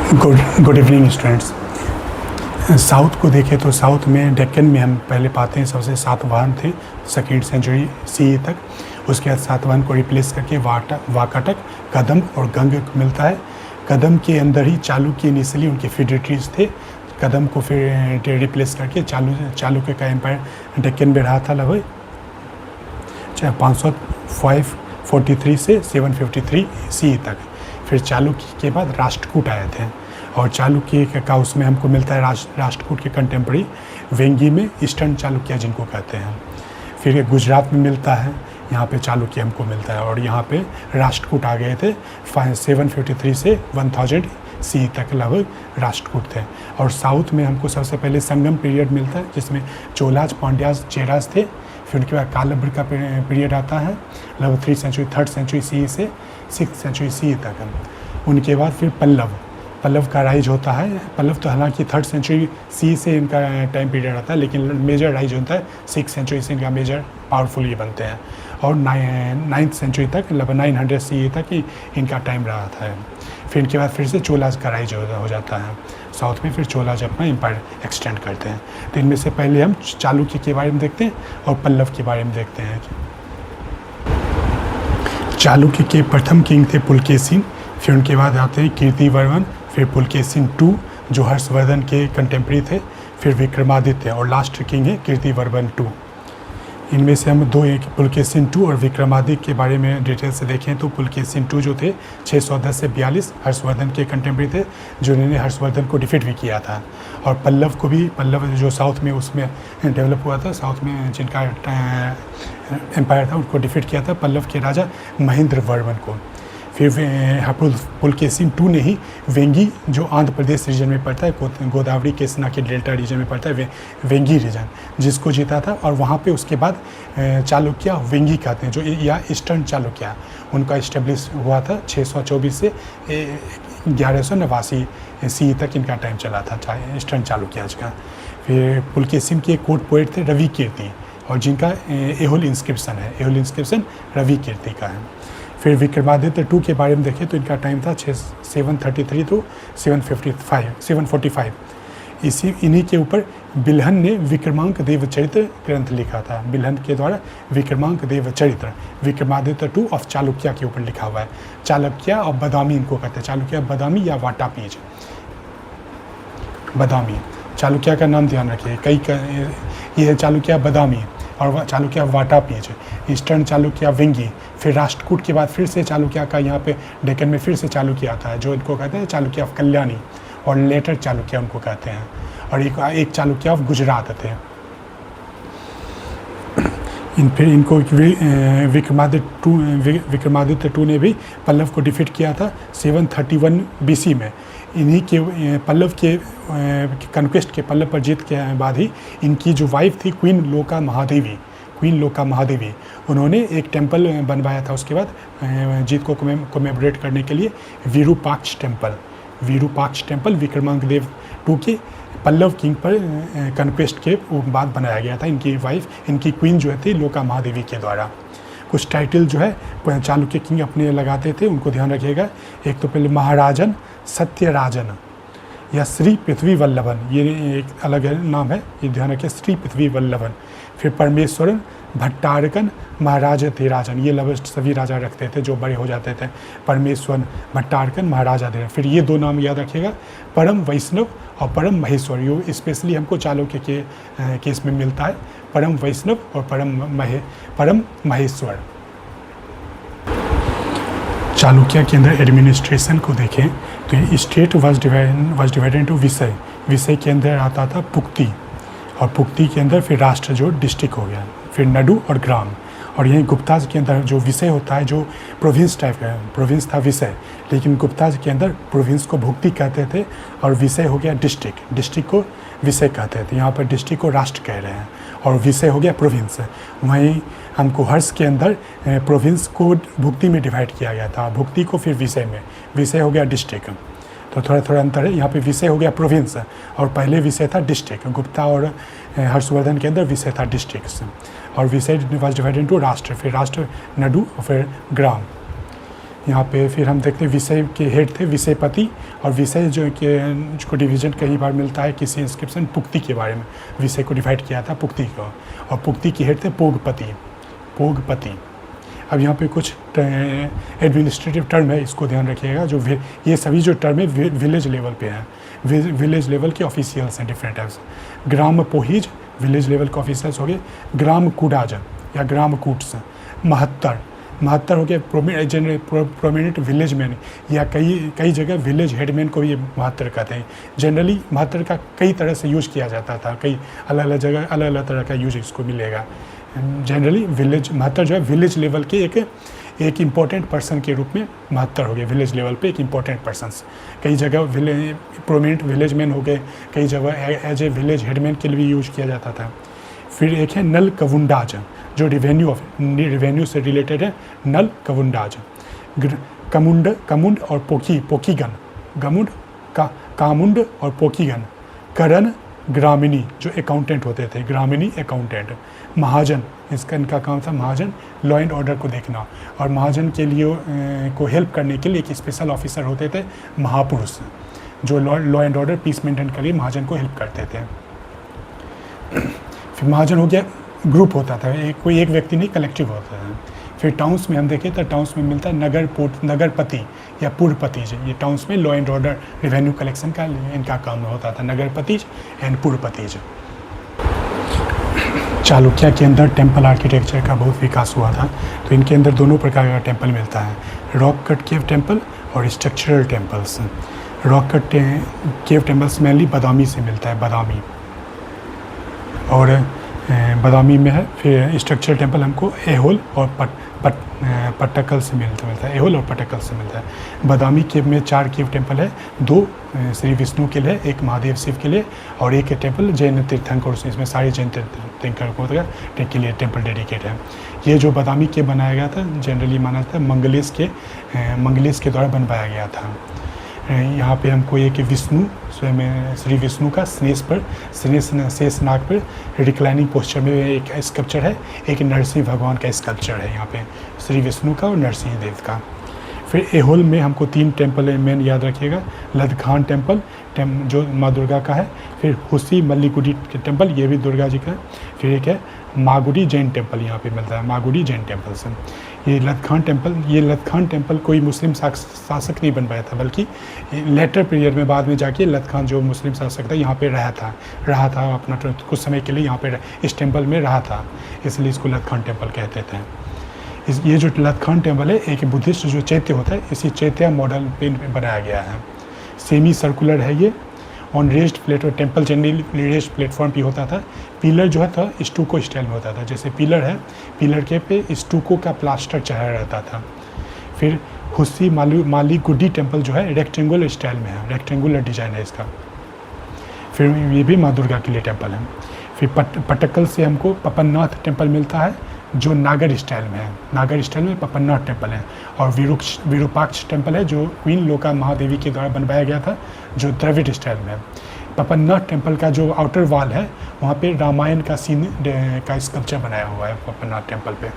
Good evening students. South को देखें तो साउथ में डेक्कन में हम पहले पाते हैं सबसे सातवाहन थे सेकेंड सेंचुरी सी तक। उसके बाद सातवाहन को रिप्लेस करके वाकाटक, कदम और गंग को मिलता है। कदम के अंदर ही चालुक्य इनिशियली उनके फेडरेटरीज थे। कदम को फिर रिप्लेस करके चालुक्य का एम्पायर डेक्कन में रहा था लगभग 543 से 753 सी तक। फिर चालुक्य के बाद राष्ट्रकूट आए थे और चालुक्य का उसमें हमको मिलता है राष्ट्रकूट के कंटेम्प्रेरी वेंगी में ईस्टर्न चालुक्य जिनको कहते हैं। फिर गुजरात में मिलता है, यहाँ पे चालुक्य हमको मिलता है और यहाँ पे राष्ट्रकूट आ गए थे 753 से 1000 सी तक लगभग राष्ट्रकूट थे। और साउथ में हमको सबसे पहले संगम पीरियड मिलता है जिसमें चोलाज, पांड्याज, चेराज थे। फिर उनके बाद कालभ्र का पीरियड आता है लगभग 3rd सेंचुरी सी से 6th सेंचुरी सी तक। उनके बाद फिर पल्लव का राइज होता है। पल्लव तो हालांकि 3rd सेंचुरी सी से इनका टाइम पीरियड आता है, लेकिन मेजर राइज होता है 6th सेंचुरी से इनका मेजर पावरफुल ये बनते हैं। और 9th सेंचुरी तक लगभग 900 सी तक ही इनका टाइम रहा था। फिर इनके बाद फिर से चोलाज का राइज हो जाता है साउथ में। फिर चोलाज अपना एम्पायर एक्सटेंड करते हैं। तो इनमें से पहले हम चालुक्य के बारे में देखते हैं और पल्लव के बारे में देखते हैं। चालुक्य के प्रथम किंग थे पुलकेशिन। फिर उनके बाद आते हैं कीर्तिवर्मन, फिर पुलकेशिन II जो हर्षवर्धन के कंटेम्प्रेरी थे, फिर विक्रमादित्य और लास्ट किंग है कीर्तिवर्मन II। इनमें से हम दो, एक पुलकेशिन II और विक्रमादित्य के बारे में डिटेल से देखें तो पुलकेशिन II जो थे 610 से 42 हर्षवर्धन के कंटेम्प्रेरी थे, जिन्होंने हर्षवर्धन को डिफीट भी किया था। और पल्लव जो साउथ में उसमें डेवलप हुआ था, साउथ में जिनका एम्पायर था उनको डिफीट किया था पल्लव के राजा महेंद्र वर्मन को। फिर पुलकेशिन II ने ही वेंगी जो आंध्र प्रदेश रीजन में पड़ता है, गोदावरी कृष्णा के डेल्टा रीजन में पड़ता है वेंगी रीजन, जिसको जीता था। और वहाँ पे उसके बाद चालुक्य वेंगी कहते हैं जो या ईस्टर्न चालुक्य उनका इस्टेब्लिश हुआ था 624 से 1189 सी तक इनका टाइम चला था ईस्टर्न चालुक्य का। फिर पुलकेशिन के कोर्ट पोएट थे रवि कीर्ति और जिनका एहोल इंस्क्रिप्शन है, एहोल इंस्क्रिप्शन रवि कीर्ति का है। फिर विक्रमादित्य II के बारे में देखें तो इनका टाइम था 733 to 745। इन्हीं के ऊपर बिल्हन ने विक्रमांक देवचरित्र ग्रंथ लिखा था। बिल्हन के द्वारा विक्रमांक देवचरित्र विक्रमादित्य II ऑफ चालुक्य के ऊपर लिखा हुआ है। चालुक्य और बदामी इनको कहते हैं, चालुक्य बदामी या वाटापीज। बदामी चालुक्य का नाम ध्यान रखिए, ये है चालुक्य बदामी और चालुक्य वाटापीज, ईस्टर्न चालुक्य वेंगी। फिर राष्ट्रकूट के बाद फिर से चालुक्य का यहाँ पे डेक्कन में फिर से चालुक्य आता है जो इनको कहते हैं चालुक्य ऑफ कल्याणी और लेटर चालुक्य उनको कहते हैं। और एक चालुक्य ऑफ गुजरात थे। फिर इनको विक्रमादित्य II ने भी पल्लव को डिफीट किया था 731 BC में। इन्हीं के पल्लव के कन्क्वेस्ट के पल्लव पर जीत के बाद ही इनकी जो वाइफ थी क्वीन लोका महादेवी, उन्होंने एक टेंपल बनवाया था। उसके बाद जीत को कोमेमोरेट करने के लिए विरूपाक्ष टेंपल विक्रमांक देव II के पल्लव किंग पर कन्क्वेस्ट के बाद बनाया गया था। इनकी वाइफ, इनकी क्वीन जो थी लोका महादेवी के द्वारा। कुछ टाइटल जो है चालुक्य किंग अपने लगाते थे, उनको ध्यान रखिएगा। एक तो पहले महाराजन सत्यराजन या श्री पृथ्वी वल्लभन, ये एक अलग नाम है, ये ध्यान रखिए, श्री पृथ्वी वल्लभन। फिर परमेश्वरन भट्टारकन महाराज धीराजन, ये लफ्ज़ सभी राजा रखते थे जो बड़े हो जाते थे, परमेश्वर भट्टारकन महाराजा धीराजन। फिर ये दो नाम याद रखिएगा, परम वैष्णव और परम महेश्वर। ये स्पेशली हमको चालुक्य के केस में मिलता है, परम वैष्णव और परम महेश्वर। चालुक्य के अंदर एडमिनिस्ट्रेशन को देखें तो स्टेट वाज डिवाइडेड इनटू विषय के अंदर आता था पुक्ति, और पुक्ति के अंदर फिर राष्ट्र जो डिस्ट्रिक्ट हो गया, फिर नडु और ग्राम। और यहीं गुप्ताज के अंदर जो विषय होता है जो प्रोविंस टाइप का, प्रोविंस था विषय, लेकिन गुप्ताज के अंदर प्रोविंस को भुक्ति कहते थे और विषय हो गया डिस्ट्रिक्ट को विषय कहते थे। यहाँ पर डिस्ट्रिक्ट को राष्ट्र कह रहे हैं और विषय हो गया प्रोविंस। वहीं हमको हर्ष के अंदर प्रोविंस को भुक्ति में डिवाइड किया गया था, भुक्ति को फिर विषय में, विषय हो गया डिस्ट्रिक्ट। तो थोड़ा अंतर है, यहाँ पे विषय हो गया प्रोविंस और पहले विषय था डिस्ट्रिक्ट। गुप्ता और हर्षवर्धन के अंदर विषय था डिस्ट्रिक्ट और विषय वाज डिवाइडेड इनटू राष्ट्र, फिर राष्ट्र नडु और फिर ग्राम। यहाँ पे फिर हम देखते हैं विषय के हेड थे विषयपति, और विषय जो कि जिसको डिवीजन कई बार मिलता है किसी इंस्क्रिप्शन पुक्ति के बारे में, विषय को डिवाइड किया था पुक्ति को, और पुक्ति की हेड थे पोगपति। अब यहाँ पे कुछ एडमिनिस्ट्रेटिव टर्म है, इसको ध्यान रखिएगा। जो ये सभी जो टर्म है विलेज लेवल पे हैं, विलेज लेवल के ऑफिशियल्स हैं डिफरेंट टाइप्स। ग्राम पोहिज विलेज लेवल के ऑफिसर्स हो गए। ग्राम कुडाज या ग्राम कूट्स। महत्तर हो गया प्रोमिनेंट विलेज मैन, या कई जगह विलेज हेडमैन को भी महत्तर कहते हैं। जनरली महत्तर का कई तरह से यूज किया जाता था, कई अलग अलग जगह अलग अलग तरह का यूज इसको मिलेगा। जनरली महत्तर जो है विलेज लेवल के एक इम्पॉर्टेंट पर्सन के रूप में महत्तर हो गए, विलेज लेवल पे एक इम्पॉर्टेंट पर्सन्स। कई जगह प्रोमिनेंट विलेज मैन हो गए, कई जगह एज ए विलेज हेडमैन के लिए भी यूज किया जाता था। फिर एक है नल कवुंडाज, जो रिवेन्यू से रिलेटेड है, नल कवुंडाज। कमुंड और पोकीगन, कामुंड और पोकीगन। करण ग्रामीणी, जो अकाउंटेंट होते थे, ग्रामीणी अकाउंटेंट। महाजन, इनका काम था महाजन, लॉ एंड ऑर्डर को देखना, और महाजन के लिए को हेल्प करने के लिए एक स्पेशल ऑफिसर होते थे महापुरुष, जो law and order peace maintain के लिए महाजन को हेल्प करते थे। फिर महाजन हो गया, ग्रुप होता था, कोई एक व्यक्ति नहीं, कलेक्टिव होता है। फिर टाउन्स में हम देखें तो टाउन्स में मिलता है नगरपति या पुरपति। ये टाउन्स में law and order revenue collection का इनका काम होता था, नगरपति एंड पुरपति। चालुक्य के अंदर टेम्पल आर्किटेक्चर का बहुत विकास हुआ था, तो इनके अंदर दोनों प्रकार का टेम्पल मिलता है, रॉक कट केव टेम्पल और structural temples. Rock cut cave temples mainly Badami से मिलता है, बादामी बादामी में है। फिर स्ट्रक्चरल टेम्पल हमको एहोल और पट्टकल से मिलता है, एहोल और पट्टकल से मिलता है। बादामी केव में 4 केव टेम्पल है, 2 श्री विष्णु के लिए, एक महादेव शिव के लिए, और एक टेम्पल जैन तीर्थंकर, इसमें सारे जैन तीर्थंकर के लिए टेम्पल डेडिकेट है। ये जो बादामी केव बनाया गया था जनरली माना जाता है मंगलेश के द्वारा बनवाया गया था। यहाँ पे हमको एक विष्णु स्वयं श्री विष्णु का शेष नाग पर रिक्लाइनिंग पोस्चर में एक स्कल्पचर है, एक नरसिंह भगवान का स्कल्पचर है यहाँ पे, श्री विष्णु का और नरसिंह देव का। फिर एहोल में हमको 3 टेम्पल मेन याद रखिएगा, लदखान टेम्पल जो माँ दुर्गा का है, फिर हुसी मल्लीगुडी टेम्पल, ये भी दुर्गा जी का है, फिर एक है मागुडी जैन टेम्पल यहाँ पे मिलता है, मागुडी जैन टेम्पल से। ये लदखान टेम्पल कोई मुस्लिम शासक नहीं बनवाया था, बल्कि लेटर पीरियड में बाद में जाके लदखान जो मुस्लिम शासक था यहाँ पे रहा था अपना कुछ समय के लिए यहाँ पे इस टेम्पल में रहा था, इसलिए इसको लदखान टेम्पल कहते थे। ये जो लदखान टेम्पल है एक बुद्धिस्ट जो चैत्य होता है, इसी चैत्य मॉडल पे बनाया गया है। सेमी सर्कुलर है ये, on raised platform, temple generally raised platform पे होता था। पिलर जो है था स्टूको स्टाइल में होता था, जैसे पिलर है, पिलर के पे स्टूको का प्लास्टर चढ़ा रहता था। फिर हुस्सी मालीगुडी टेम्पल जो है रेक्टेंगुलर स्टाइल में है, रेक्टेंगुलर डिजाइन है इसका। फिर ये भी माँ दुर्गा के लिए टेम्पल है। फिर पट्टकल से हमको पपननाथ टेम्पल मिलता है, जो नागर स्टाइल में है, नागर स्टाइल में पपननाथ टेम्पल है। और विरूपाक्ष टेम्पल है जो क्वीन लोका महादेवी के द्वारा बनवाया गया था, जो द्रविड़ स्टाइल में है। पपननाथ टेम्पल का जो आउटर वॉल है वहाँ पे रामायण का सीन का स्कल्पचर बनाया हुआ है पपननाथ टेम्पल पे।